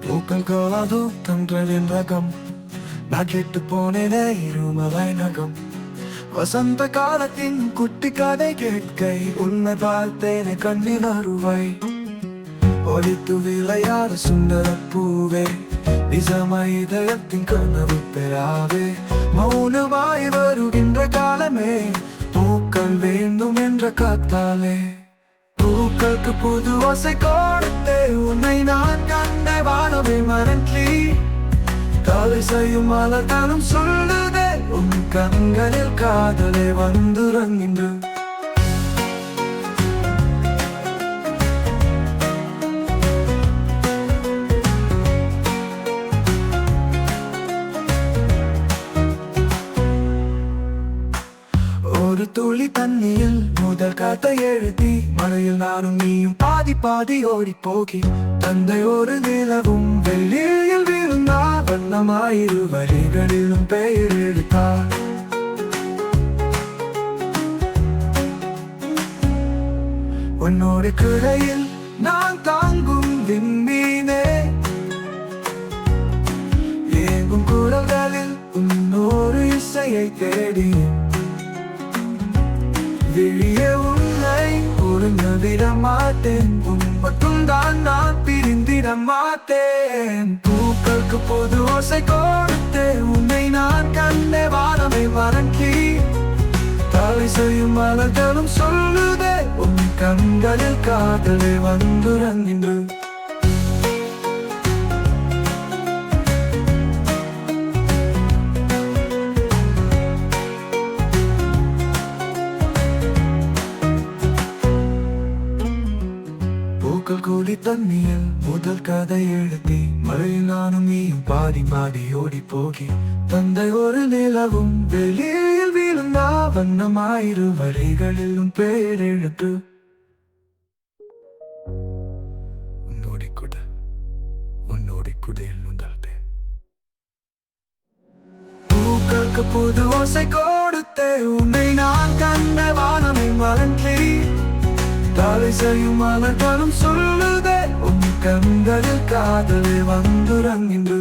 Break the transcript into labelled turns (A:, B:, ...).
A: பூக்கள் கோலாதோ தன்றலின் ரகம் நான் கெட்டு போனேனே இருமலை நகம் வசந்த காலத்தின் குட்டி கதை கேட்கை உன்னை பார்த்தேனே கண்ணின் அருவை ஒலித்து விளையாட சுந்தர பூவே நிஜமாய் இதயத்தின் கனவு பெறாவே மௌனமாய் வருகின்ற காலமே பூக்கள் வேண்டும் என்ற காத்தாலே பூக்களுக்கு புது ஓசை கொடுத்தே உன்னை நான் கண்ட வானவை மறந்தி காலை செய்யும் மலர்களும் சொல்லுதே உன் கண்களில் காதலே வந்துறங்கின்று ஒரு துளி தண்ணியில் முதல் காத்தை எழுதி மழையில் நானும் நீயும் பாதி பாதி ஓடி போகி தந்தை ஒரு நிலவும் வெள்ளியில் விழுந்தார் வண்ணமாயிரு வரிகளிலும் பெயர் எடுத்தார் உன்னோட கிளையில் நான் தாங்கும் விண்மீனே ஏங்கும் குரல்களில் உன்னோரு இசையை தேடி விழிய உன்னை ஒருங்கிட மாட்டேன் உன் மட்டும் தான் நான் பிரிந்திட மாட்டேன் பூக்களுக்கு பொது ஓசை கொடுத்தே உன்னை நான் கண்டே வானவை மறந்தி தலை செய்யும் மலர்களும் சொல்லுதே உன் கண்களில் காதலே வந்துறங்கின்று பூக்கள் கூடி தண்ணியில் முதல் கதை எழுதி மழையில் நானும் நீயும் பாதி பாதி ஓடி போகி தந்தை ஒரு நிலவும் வெளியில் விழுந்தா வண்ணமாயிரு வரிகளில் உன் பெயர் எழுத்து பூக்களுக்கு புது ஓசை கொடுத்தே உன்னை நான் கண்ட வானமை மறந்தி தலை செய்யும் மலர்களும் சொல்லுதே உன் கண்களில் காதலே வந்துறங்கின்று